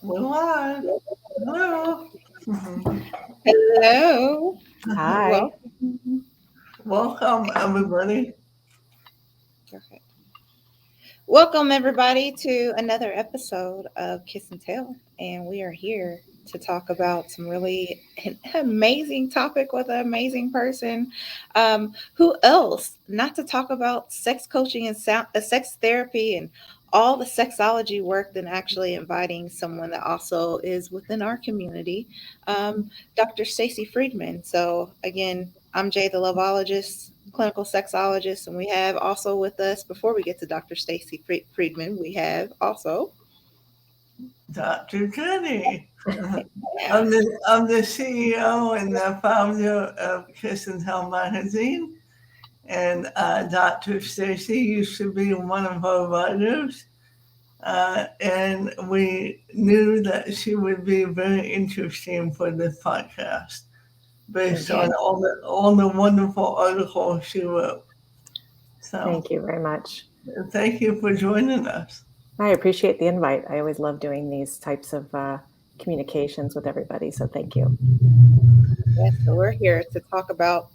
We're live. Hello. Hello. Hi. Welcome. Welcome, everybody. Perfect. Welcome, everybody, to another episode of Kiss and Tell. And we are here to talk about some really amazing topic with an amazing person. Who else? Not to talk about sex coaching and sex therapy and all the sexology work than actually inviting someone that also is within our community, Dr. Stacy Friedman. So, again, I'm Jay, the lovologist, clinical sexologist, and we have also with us, before we get to Dr. Stacy Friedman, we have also, Dr. Jenny. yeah, I'm the CEO and the founder of Kiss and Tell magazine. And Dr. Stacy used to be one of our writers. And we knew that she would be very interesting for this podcast based yeah, on all the wonderful articles she wrote. So Thank you very much. thank you for joining us. I appreciate the invite. I always love doing these types of communications with everybody. So thank you. yeah. So we're here to talk about,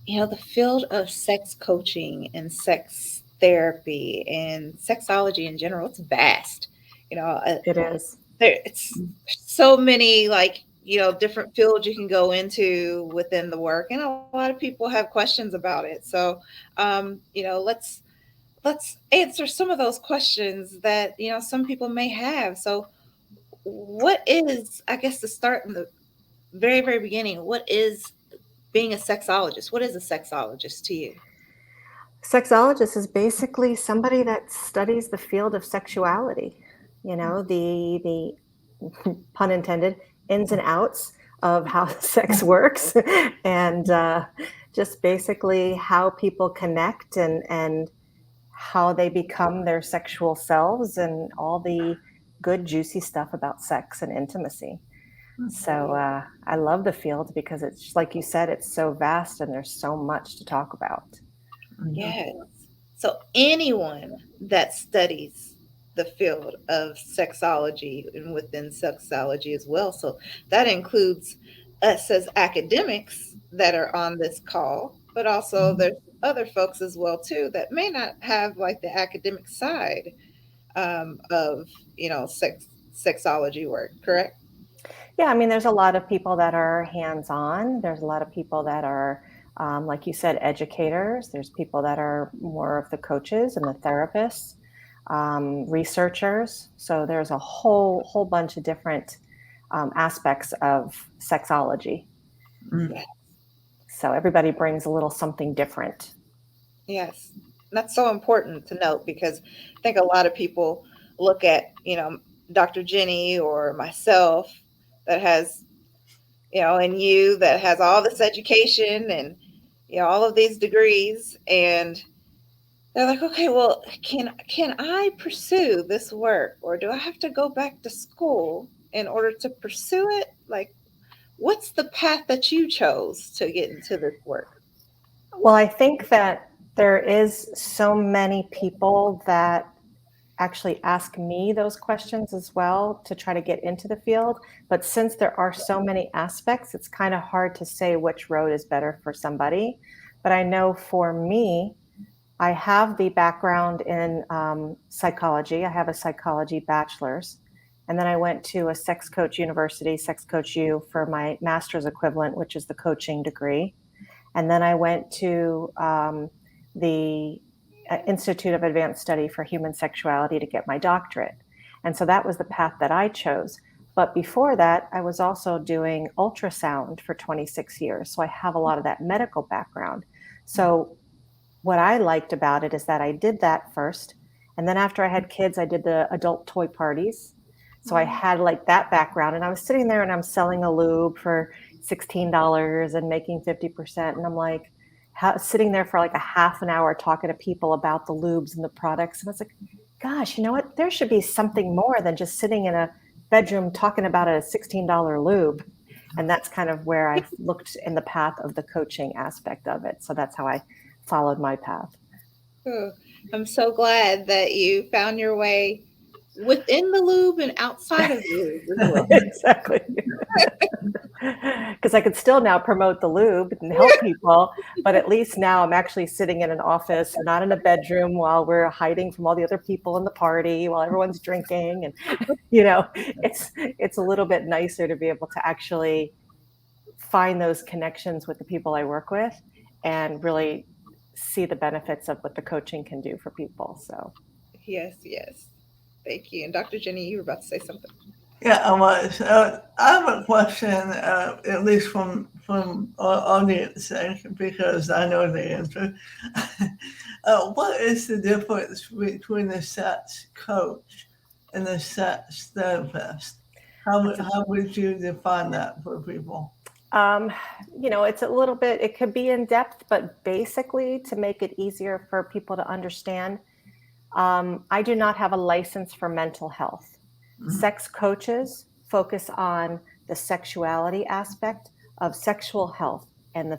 the field of sex coaching and sex therapy and sexology in general. It's vast. You know, uh, It is. it's so many different fields you can go into within the work, and a lot of people have questions about it. So, let's answer some of those questions that some people may have. So, what is, I guess, to start in the very beginning, what is being a sexologist? What is a sexologist to you? Sexologist is basically somebody that studies the field of sexuality. You know, the pun intended ins and outs of how sex works, and just basically how people connect and how they become their sexual selves and all the good, juicy stuff about sex and intimacy. So I love the field because it's like you said, it's so vast and there's so much to talk about. Yes. So anyone that studies the field of sexology and within sexology as well. So that includes us as academics that are on this call, but also there's other folks as well too that may not have like the academic side of sexology work. Correct? Yeah, I mean, there's a lot of people that are hands on. There's a lot of people that are, like you said, educators. There's people that are more of the coaches and the therapists, researchers. So there's a whole bunch of different aspects of sexology. Mm. Yeah. So everybody brings a little something different. Yes. That's so important to note because I think a lot of people look at, Dr. Jenny or myself that has, and you that has all this education and, all of these degrees, and they're like, okay, well, can I pursue this work, or do I have to go back to school in order to pursue it? Like, what's the path that you chose to get into this work? Well, I think that there is so many people that actually ask me those questions as well to try to get into the field. But since there are so many aspects, it's kind of hard to say which road is better for somebody. But I know for me, I have the background in psychology. I have a psychology bachelor's. And then I went to a sex coach university, Sex Coach U, for my master's equivalent, which is the coaching degree. And then I went to the Institute of Advanced Study for Human Sexuality to get my doctorate. And so that was the path that I chose. But before that, I was also doing ultrasound for 26 years. So I have a lot of that medical background. So what I liked about it is that I did that first. And then after I had kids, I did the adult toy parties. So I had like that background, and I was sitting there and I'm selling a lube for $16 and making 50%. And I'm like, sitting there for like a half an hour talking to people about the lubes and the products. And I was like, gosh, you know what? There should be something more than just sitting in a bedroom talking about a $16 lube. And that's kind of where I looked in the path of the coaching aspect of it. So that's how I followed my path. Oh, I'm so glad that you found your way within the lube and outside of the lube as well. Exactly. Because I could still now promote the lube and help people, but at least now I'm actually sitting in an office, not in a bedroom while we're hiding from all the other people in the party while everyone's drinking. And it's a little bit nicer to be able to actually find those connections with the people I work with and really see the benefits of what the coaching can do for people. So Yes, yes. Thank you. And Dr. Jenny, you were about to say something. Yeah, I was. I have a question, at least from our audience, because I know the answer. What is the difference between the sex coach and the sex therapist? How would you define that for people? it's a little bit, it could be in depth, but basically to make it easier for people to understand, I do not have a license for mental health. Sex coaches focus on the sexuality aspect of sexual health and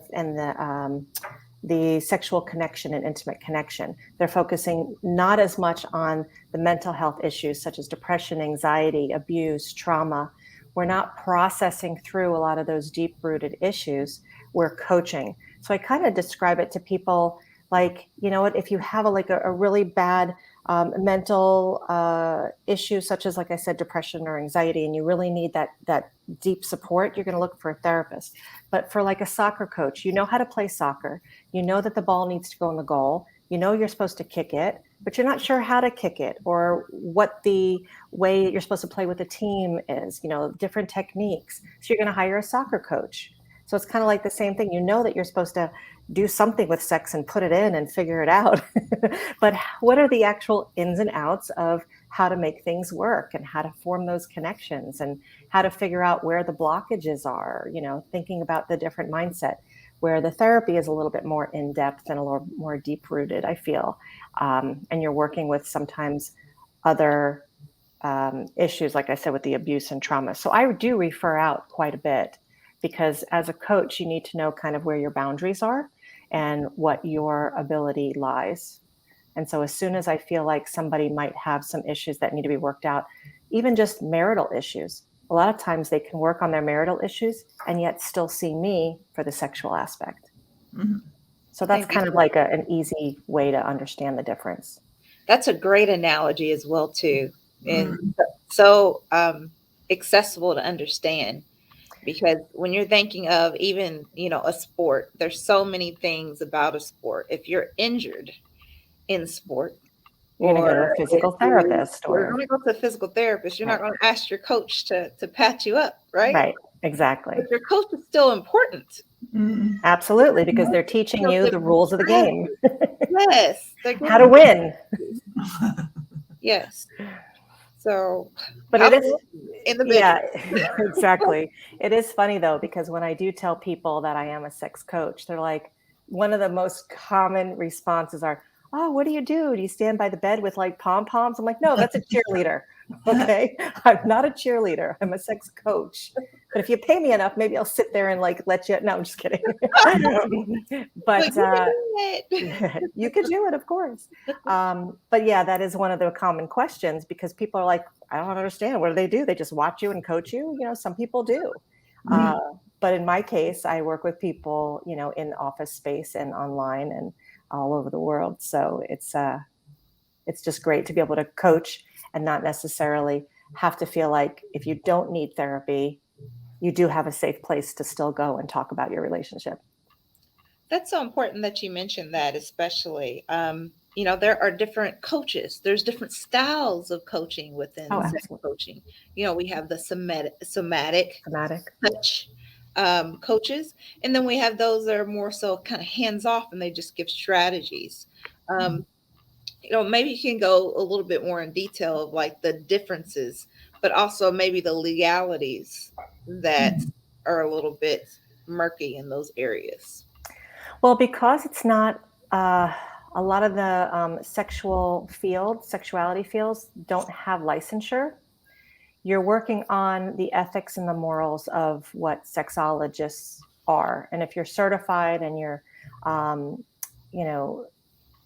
the sexual connection and intimate connection. They're focusing not as much on the mental health issues such as depression, anxiety, abuse, trauma. We're not processing through a lot of those deep-rooted issues. We're coaching. So I kind of describe it to people like, if you have a really bad mental issue, such as, like I said, depression or anxiety, and you really need that deep support, you're going to look for a therapist. But for like a soccer coach, you know how to play soccer, you know that the ball needs to go in the goal, you know you're supposed to kick it, but you're not sure how to kick it or what the way you're supposed to play with a team is, different techniques. So you're going to hire a soccer coach. So it's kind of like the same thing. You know that you're supposed to do something with sex and put it in and figure it out. But what are the actual ins and outs of how to make things work and how to form those connections and how to figure out where the blockages are, thinking about the different mindset, where the therapy is a little bit more in depth and a little more deep rooted, I feel. And you're working with sometimes other issues, like I said, with the abuse and trauma. So I do refer out quite a bit, because as a coach, you need to know kind of where your boundaries are and what your ability lies. And so as soon as I feel like somebody might have some issues that need to be worked out, even just marital issues, a lot of times they can work on their marital issues and yet still see me for the sexual aspect. Mm-hmm. So that's kind of like an easy way to understand the difference. That's a great analogy as well, too. And so accessible to understand. Because when you're thinking of even, a sport, there's so many things about a sport. If you're injured in sport, you're going to go to a physical therapist. You're going to go to a physical therapist. You're not going to ask your coach to pat you up, right? Right, exactly. But your coach is still important. Absolutely, because they're teaching you the rules of the game. Yes. How to win. Yes. So, but it is in the bedroom. Yeah, exactly. It is funny though, because when I do tell people that I am a sex coach, they're like, one of the most common responses are, "Oh, what do? Do you stand by the bed with like pom-poms?" I'm like, "No, that's a cheerleader." Okay. I'm not a cheerleader. I'm a sex coach. But if you pay me enough, maybe I'll sit there and like let you. No, I'm just kidding. But you could do it, of course. But yeah, that is one of the common questions, because people are like, "I don't understand. What do? They just watch you and coach you?" Some people do. But in my case, I work with people, in office space and online and all over the world. So it's just great to be able to coach and not necessarily have to feel like if you don't need therapy, you do have a safe place to still go and talk about your relationship. That's so important that you mentioned that, especially, there are different coaches. There's different styles of coaching within sex coaching. We have the somatic touch coaches, and then we have those that are more so kind of hands off and they just give strategies. Maybe you can go a little bit more in detail of like the differences, but also maybe the legalities that are a little bit murky in those areas. Well, because it's not a lot of the sexuality fields don't have licensure. You're working on the ethics and the morals of what sexologists are. And if you're certified and you're,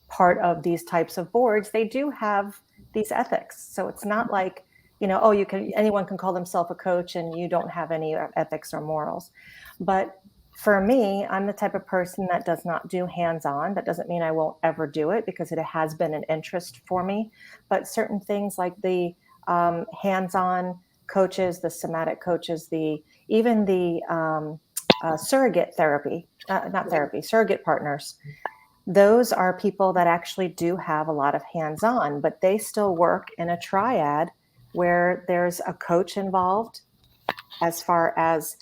part of these types of boards, they do have these ethics. So it's not like, anyone can call themselves a coach and you don't have any ethics or morals. But for me, I'm the type of person that does not do hands-on. That doesn't mean I won't ever do it, because it has been an interest for me. But certain things like the hands-on coaches, the somatic coaches, even the surrogate therapy, not therapy, surrogate partners, those are people that actually do have a lot of hands-on, but they still work in a triad where there's a coach involved as far as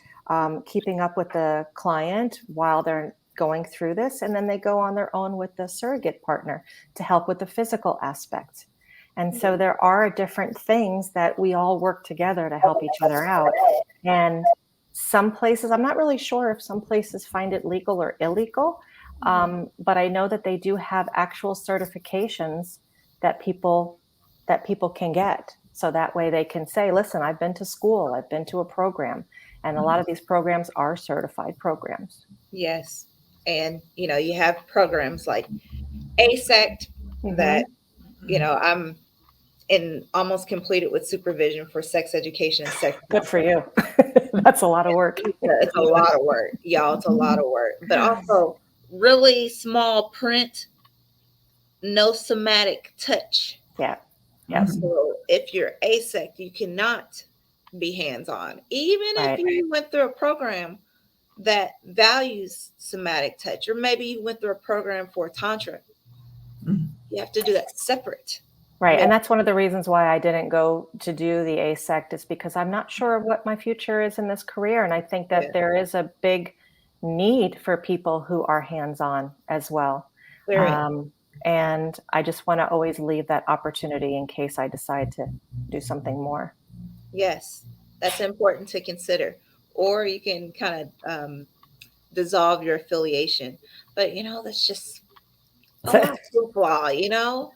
keeping up with the client while they're going through this. And then they go on their own with the surrogate partner to help with the physical aspect. And so there are different things that we all work together to help each other out. And some places, I'm not really sure if some places find it legal or illegal, but I know that they do have actual certifications that people can get. So that way they can say, listen, I've been to school, I've been to a program. And a lot of these programs are certified programs. Yes. And, you have programs like ASECT that, I'm almost completed with supervision for sex education and sex. Good for you. That's a lot of work. It's a lot of work, y'all. It's a lot of work. But also really small print, no somatic touch. Yeah. Yes. So if you're ASEC, you cannot be hands-on. Even if you went through a program that values somatic touch, or maybe you went through a program for Tantra, you have to do that separate. Right. And that's one of the reasons why I didn't go to do the ASECT, is because I'm not sure what my future is in this career. And I think that there is a big need for people who are hands-on as well. And I just want to always leave that opportunity in case I decide to do something more. Yes, that's important to consider. Or you can kind of dissolve your affiliation. But, that's just a lot of hoopla,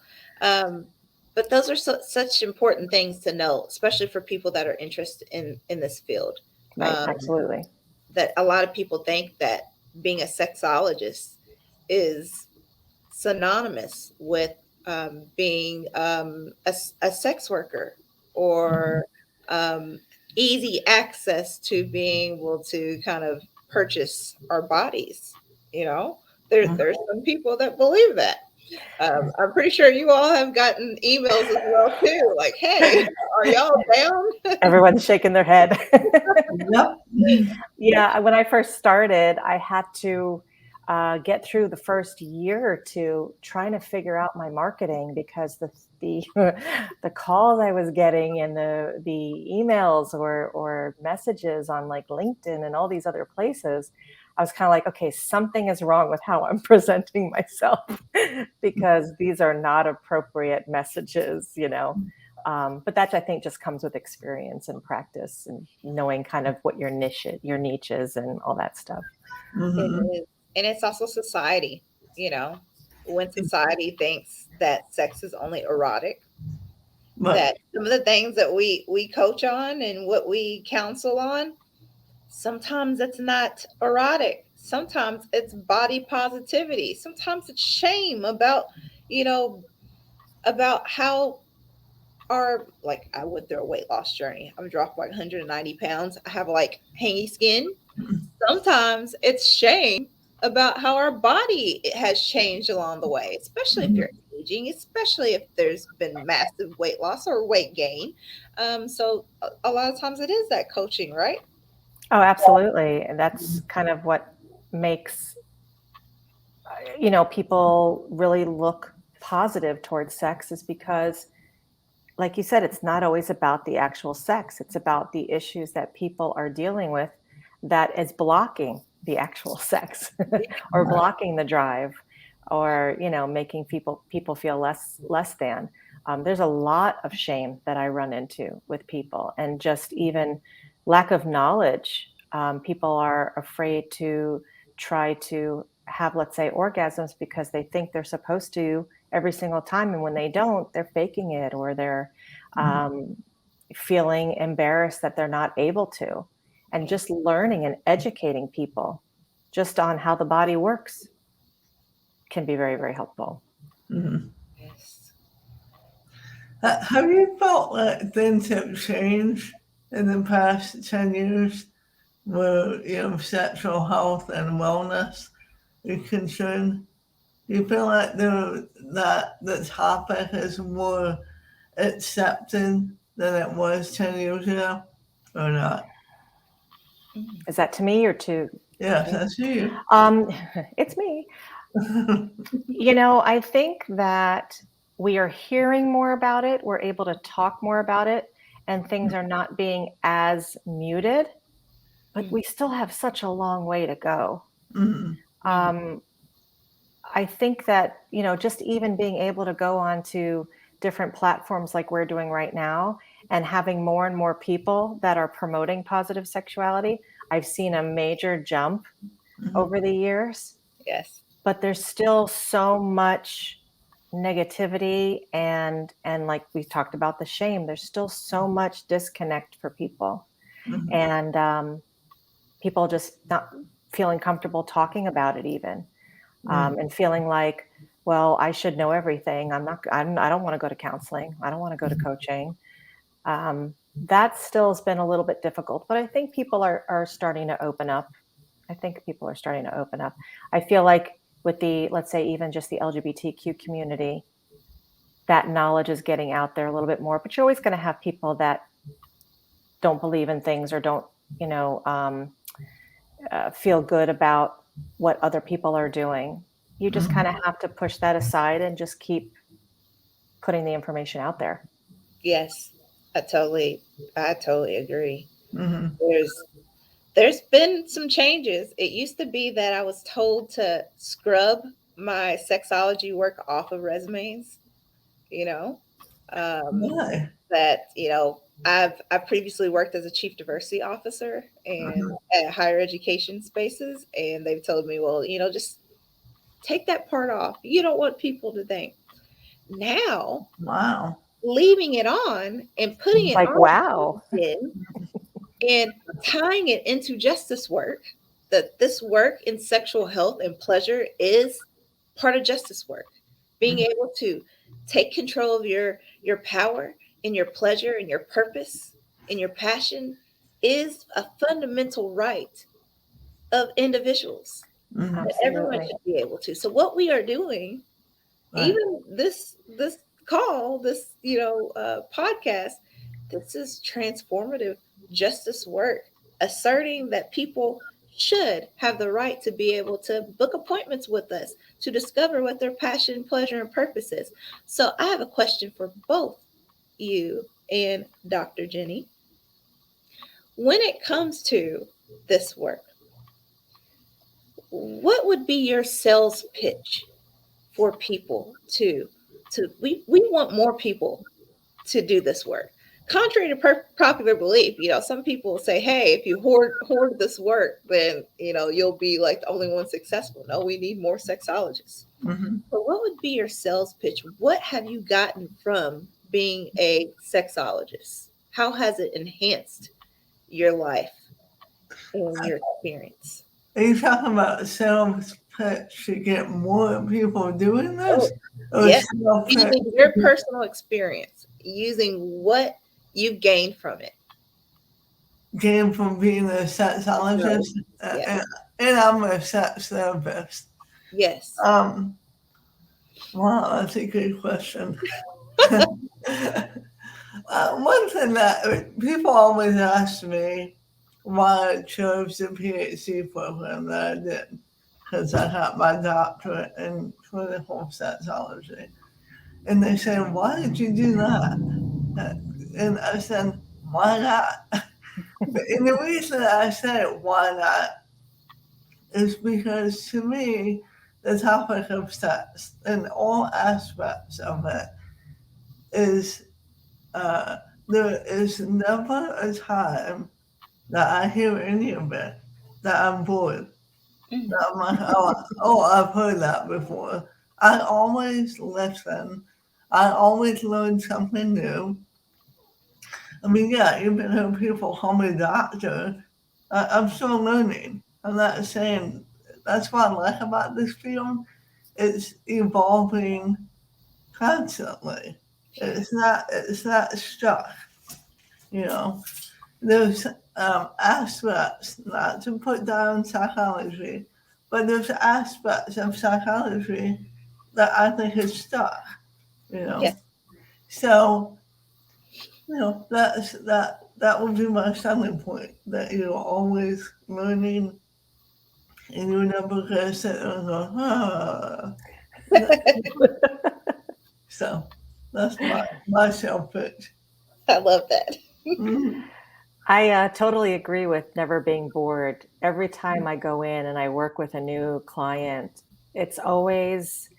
But those are such important things to know, especially for people that are interested in this field. Right, absolutely. That a lot of people think that being a sexologist is synonymous with being a sex worker, or easy access to being able to kind of purchase our bodies. There's some people that believe that. I'm pretty sure you all have gotten emails as well too, like, hey, are y'all down? Everyone's shaking their head. Yep. Yeah, when I first started, I had to get through the first year or two trying to figure out my marketing, because the the calls I was getting and the emails or messages on like LinkedIn and all these other places, I was kind of like, okay, something is wrong with how I'm presenting myself, because these are not appropriate messages, But that, I think, just comes with experience and practice and knowing kind of what your niche is and all that stuff. And it's also society, when society thinks that sex is only erotic, that some of the things that we coach on and what we counsel on, sometimes it's not erotic. Sometimes it's body positivity. Sometimes it's shame about how like I went through a weight loss journey. I'm dropped like 190 pounds. I have like hangy skin. Sometimes it's shame about how our body has changed along the way, especially if you're aging, especially if there's been massive weight loss or weight gain. So a lot of times it is that coaching, right? Oh, absolutely. And that's kind of what makes, people really look positive towards sex, is because, like you said, it's not always about the actual sex. It's about the issues that people are dealing with that is blocking the actual sex or blocking the drive, or, making people feel less than. There's a lot of shame that I run into with people, and just even lack of knowledge. People are afraid to try to have, let's say, orgasms because they think they're supposed to every single time. And when they don't, they're faking it, or they're feeling embarrassed that they're not able to. And just learning and educating people just on how the body works can be very, very helpful. Yes. Have you felt like things have changed in the past 10 years where, sexual health and wellness is concerned? Do you feel like that the topic is more accepted than it was 10 years ago or not? Is that to me or to Yes, me? that's you. It's me. I think that we are hearing more about it. We're able to talk more about it, and things are not being as muted, but we still have such a long way to go. Mhm. I think that, just even being able to go onto different platforms like we're doing right now and having more and more people that are promoting positive sexuality, I've seen a major jump over the years. Yes. But there's still so much negativity and like we talked about the shame, there's still so much disconnect for people. Mhm. And people just not feeling comfortable talking about it even, and feeling like, well, I should know everything. I don't want to go to counseling. I don't want to go to coaching. That still has been a little bit difficult, but I think people are starting to open up. I think people are starting to open up. I feel like with let's say even just the LGBTQ community, that knowledge is getting out there a little bit more, but you're always going to have people that don't believe in things or don't, you know, um, feel good about what other people are doing. You just kind of have to push that aside and just keep putting the information out there. Yes. I totally agree. Mhm. There's been some changes. It used to be that I was told to scrub my sexology work off of resumes, you know. Um, Why? that, I've previously worked as a chief diversity officer and at higher education spaces, and they've told me, well, just take that part off. You don't want people to think. Now, Wow. leaving it on and putting it Like, on wow. LinkedIn and tying it into justice work, that this work in sexual health and pleasure is part of justice work. Being able to take control of your power and your pleasure and your purpose and your passion is a fundamental right of individuals Mhm. that everyone Absolutely. should be able to. So what we are doing, Right. even this call, this podcast, this is transformative justice work, asserting that people should have the right to be able to book appointments with us to discover what their passion, pleasure, and purpose is. So I have a question for both you and Dr. Jenny. When it comes to this work, what would be your sales pitch for people we want more people to do this work, contrary to popular belief. Some people say, hey, if you hoard this work, then you'll be like the only one successful. No, we need more sexologists. Mhm. But what would be your sales pitch? What have you gotten from being a sexologist? How has it enhanced your life and your experience? Are you talking about sales pitch to get more people doing this? Oh, Or yes. sales pitch Using your personal experience, using what you've gained from it. came from being a No. sexologist Yes. and I'm a sex therapist? Yes. Um, wow, that's a good question. One thing that people always ask me why I chose the PhD program that I did, because I got my doctorate in clinical sexology. And they say, why did you do that? And I said, why not? And the reason I said, why not, is because to me, the topic of sex and all aspects of it is there is never a time that I hear any of it that I'm bored. Mm. That I'm like, oh, I've heard that before. I always listen. I always learn something new. I mean, yeah, even though people call me doctor, I'm still learning. I'm not saying that's what I like about this field. It's evolving constantly. It's not stuck. You know, there's aspects, not to put down psychology, but there's aspects of psychology that I think is stuck. You know, Yes. so that would be my selling point. That you're always learning, and you never get sit and go, ah. So that's my sales pitch. I love that. Mhm. I totally agree with never being bored. Every time I go in and I work with a new client, it's always,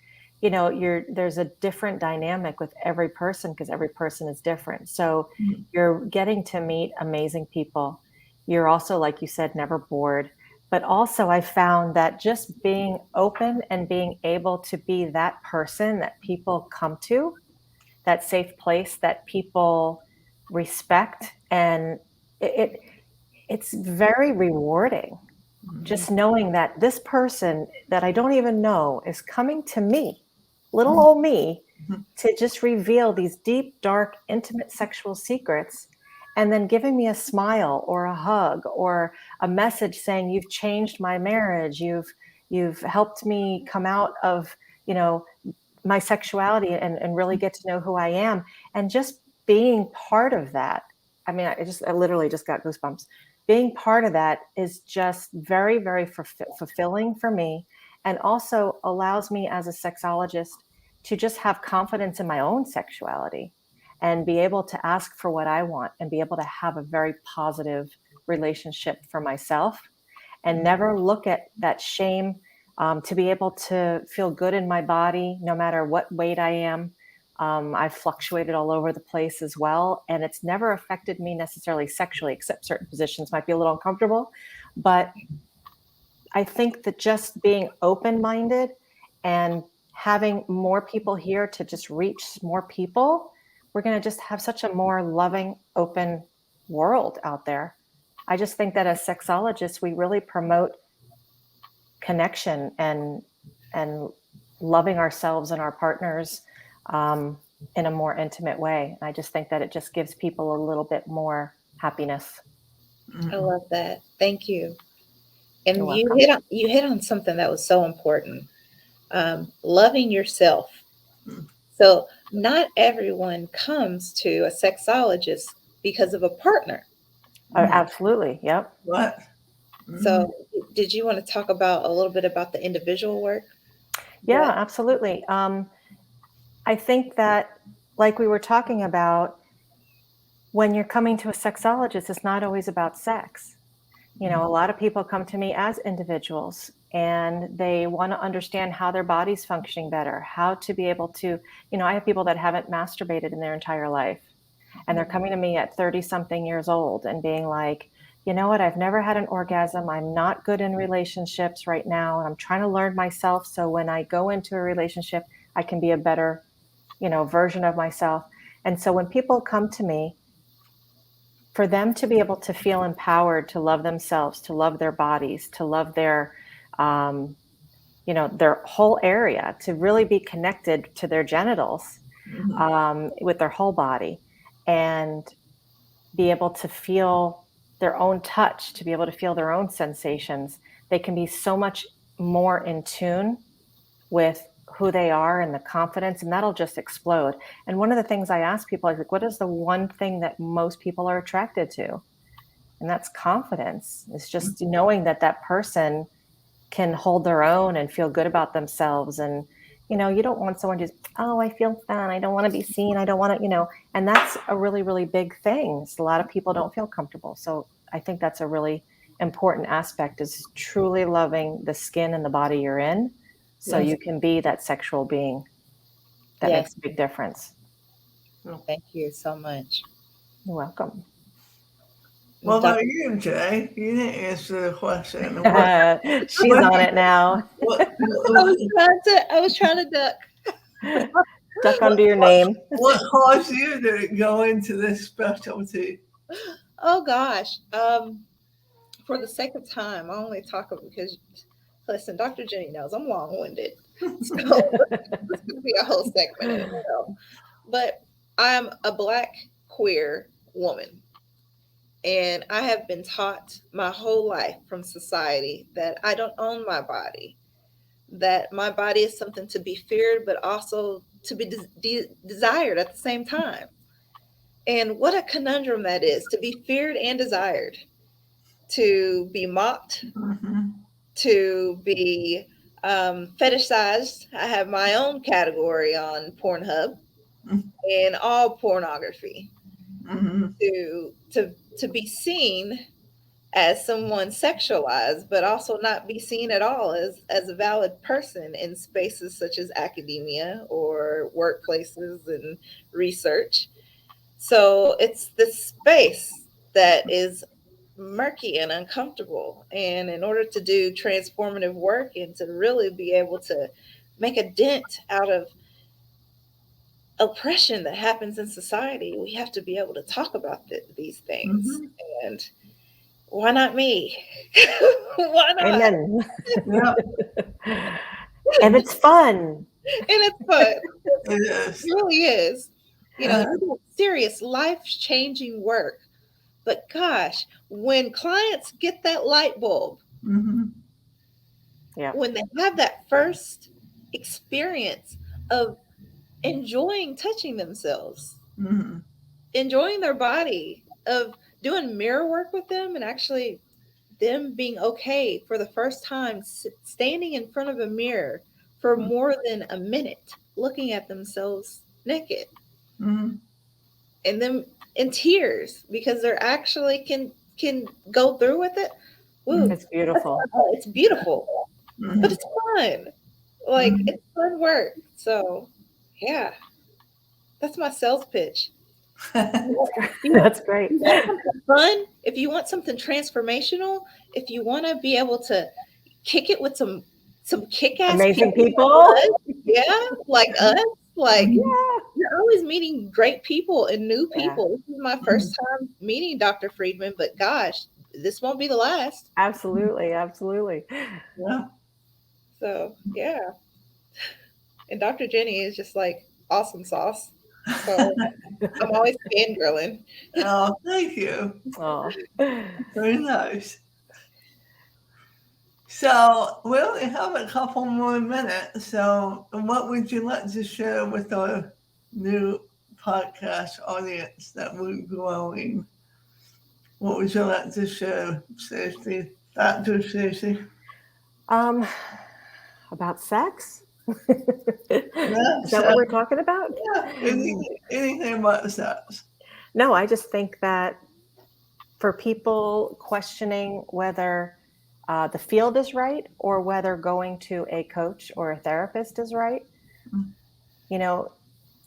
there's a different dynamic with every person because every person is different. So you're getting to meet amazing people. You're also, like you said, never bored. But also, I found that just being open and being able to be that person that people come to, that safe place that people respect, and it it's very rewarding just knowing that this person that I don't even know is coming to me, little old me, to just reveal these deep, dark, intimate sexual secrets, and then giving me a smile or a hug or a message saying, "You've changed my marriage. You've helped me come out of, you know, my sexuality and really get to know who I am." And just being part of that. I mean, I literally just got goosebumps. Being part of that is just very, very fulfilling for me, and also allows me as a sexologist to just have confidence in my own sexuality and be able to ask for what I want and be able to have a very positive relationship for myself and never look at that shame, to be able to feel good in my body no matter what weight I am. I've fluctuated all over the place as well, and it's never affected me necessarily sexually, except certain positions might be a little uncomfortable. But I think that just being open-minded and having more people here to just reach more people, we're going to just have such a more loving, open world out there. I just think that as sexologists, we really promote connection and loving ourselves and our partners, in a more intimate way. I just think that it just gives people a little bit more happiness. I love that. Thank you. You're And welcome. you hit on something that was so important. Loving yourself. So not everyone comes to a sexologist because of a partner. Oh, absolutely. Yep. What? So did you want to talk about a little bit about the individual work? Yeah, What? absolutely. I think that, like we were talking about, when you're coming to a sexologist, it's not always about sex. A lot of people come to me as individuals and they want to understand how their body's functioning better, how to be able to, I have people that haven't masturbated in their entire life, and they're coming to me at 30 something years old and being like, you know what, I've never had an orgasm. I'm not good in relationships right now. And I'm trying to learn myself. So when I go into a relationship, I can be a better, version of myself. And so when people come to me, for them to be able to feel empowered to love themselves, to love their bodies, to love um, their whole area, to really be connected to their genitals, with their whole body, and be able to feel their own touch, to be able to feel their own sensations, they can be so much more in tune with who they are and the confidence, and that'll just explode. And one of the things I ask people is like, what is the one thing that most people are attracted to? And that's confidence. It's just knowing that that person can hold their own and feel good about themselves. And you don't want someone just, oh, I feel fun, I don't want to be seen, I don't want to, and that's a really, really big thing. A lot of people don't feel comfortable. So I think that's a really important aspect, is truly loving the skin and the body you're in, so Yes. you can be that sexual being. That Yes. makes a big difference. Thank you so much. You're welcome. What about you, Jay? You didn't answer the question. She's on it now. I was trying to duck. Duck under your name. What caused you to go into this specialty? Oh gosh. For the sake of time, I only talk about, because listen, Dr. Jenny knows I'm long-winded. So this could be a whole segment in itself. But I'm a Black queer woman, and I have been taught my whole life from society that I don't own my body, that my body is something to be feared, but also to be desired at the same time. And what a conundrum that is, to be feared and desired, to be mocked, Mhm. to be fetishized. I have my own category on Pornhub and all pornography, Mhm. to be seen as someone sexualized, but also not be seen at all as a valid person in spaces such as academia or workplaces and research. So it's this space that is murky and uncomfortable. And in order to do transformative work and to really be able to make a dent out of oppression that happens in society, we have to be able to talk about these things. Mhm. And why not me? Why not? Amen. Yep, And it's fun. And it's fun. it It is. really is. You know, Uh, you do serious life changing work. But gosh, when clients get that light bulb, mhm. Yeah. when they have that first experience of enjoying touching themselves, Mhm. enjoying their body, of doing mirror work with them, and actually them being okay for the first time standing in front of a mirror for more than a minute, looking at themselves naked, Mhm. and them in tears because they're actually can go through with it. Woo, It's beautiful. it's beautiful, but Mhm. it's fun. Like, Mhm. it's fun work. So, yeah, that's my sales pitch. You That's great. want something fun, if you want something transformational, if you want to be able to kick it with some kick-ass Amazing people people. like us, yeah, like us, like Mhm. you're always meeting great people and new Yeah, people. This is my Mhm. first time meeting Dr. Friedman, but gosh, this won't be the last. absolutely. Absolutely. Yeah. So, yeah. And Dr. Jenny is just like awesome sauce. So I'm always fangirling. Oh, thank you. Oh. Very nice. So we only have a couple more minutes. So what would you like to share with our new podcast audience that we're growing? What would you like to share, Stacy? Dr. Stacy? Um, about sex? Yeah, Is that what so, we're talking about? yeah, anything about sex. No, I just think that for people questioning whether the field is right or whether going to a coach or a therapist is right, Mm. you know,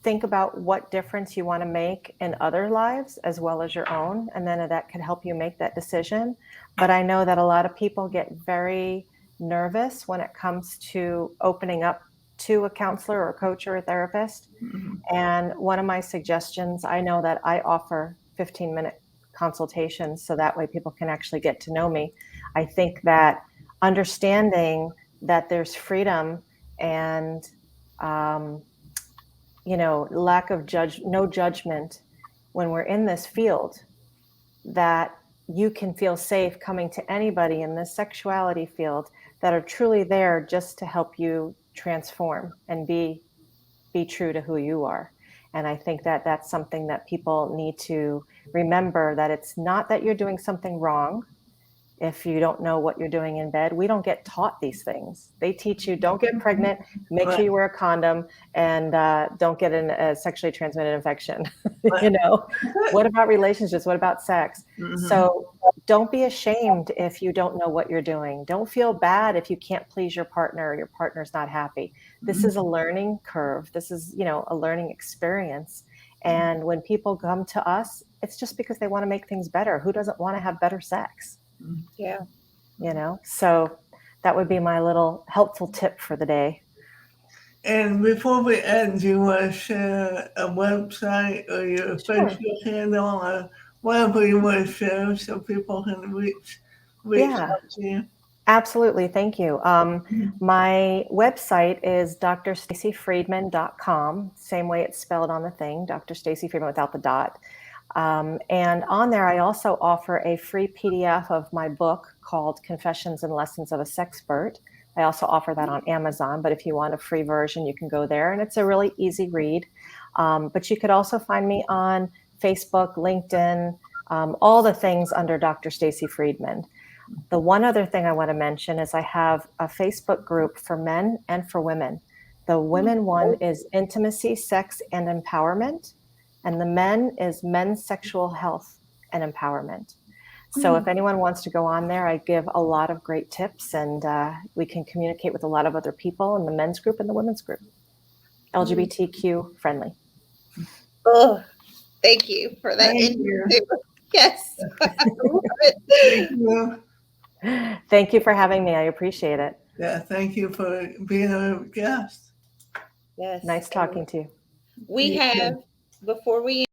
think about what difference you want to make in other lives as well as your own, and then that could help you make that decision. But I know that a lot of people get very nervous when it comes to opening up to a counselor or a coach or a therapist. Mhm. And one of my suggestions, I know that I offer 15-minute consultations so that way people can actually get to know me. I think that understanding that there's freedom and um, lack of no judgment when we're in this field, that you can feel safe coming to anybody in this sexuality field that are truly there just to help you transform and be true to who you are. And I think that that's something that people need to remember, that it's not that you're doing something wrong. If you don't know what you're doing in bed, we don't get taught these things. They teach you don't get pregnant, make Right, sure you wear a condom, and don't get a sexually transmitted infection. right. What about relationships? What about sex? Mhm. So don't be ashamed if you don't know what you're doing. Don't feel bad if you can't please your partner or your partner's not happy. This is a learning curve. This is, a learning experience. And when people come to us, it's just because they want to make things better. Who doesn't want to have better sex? Yeah. So that would be my little helpful tip for the day. And before we end, do you want to share a website or your Sure. Facebook handle or whatever you want to share so people can reach Yeah. out to you? Absolutely. Thank you. My website is drstacyfriedman.com. Same way it's spelled on the thing, Dr. Stacy Friedman without the dot. And on there, I also offer a free PDF of my book called Confessions and Lessons of a Sexpert. I also offer that on Amazon, but if you want a free version, you can go there, and it's a really easy read. But you could also find me on Facebook, LinkedIn, all the things under Dr. Stacy Friedman. The one other thing I want to mention is I have a Facebook group for men and for women. The women one is intimacy, sex, and empowerment. And the men is men's sexual health and empowerment. So if anyone wants to go on there, I give a lot of great tips, and we can communicate with a lot of other people in the men's group and the women's group. LGBTQ friendly. Oh, thank you for that. Thank you. Yes. Thank you. Thank you for having me. I appreciate it. Yeah, thank you for being a guest. Yes. Nice talking to you. We have, before we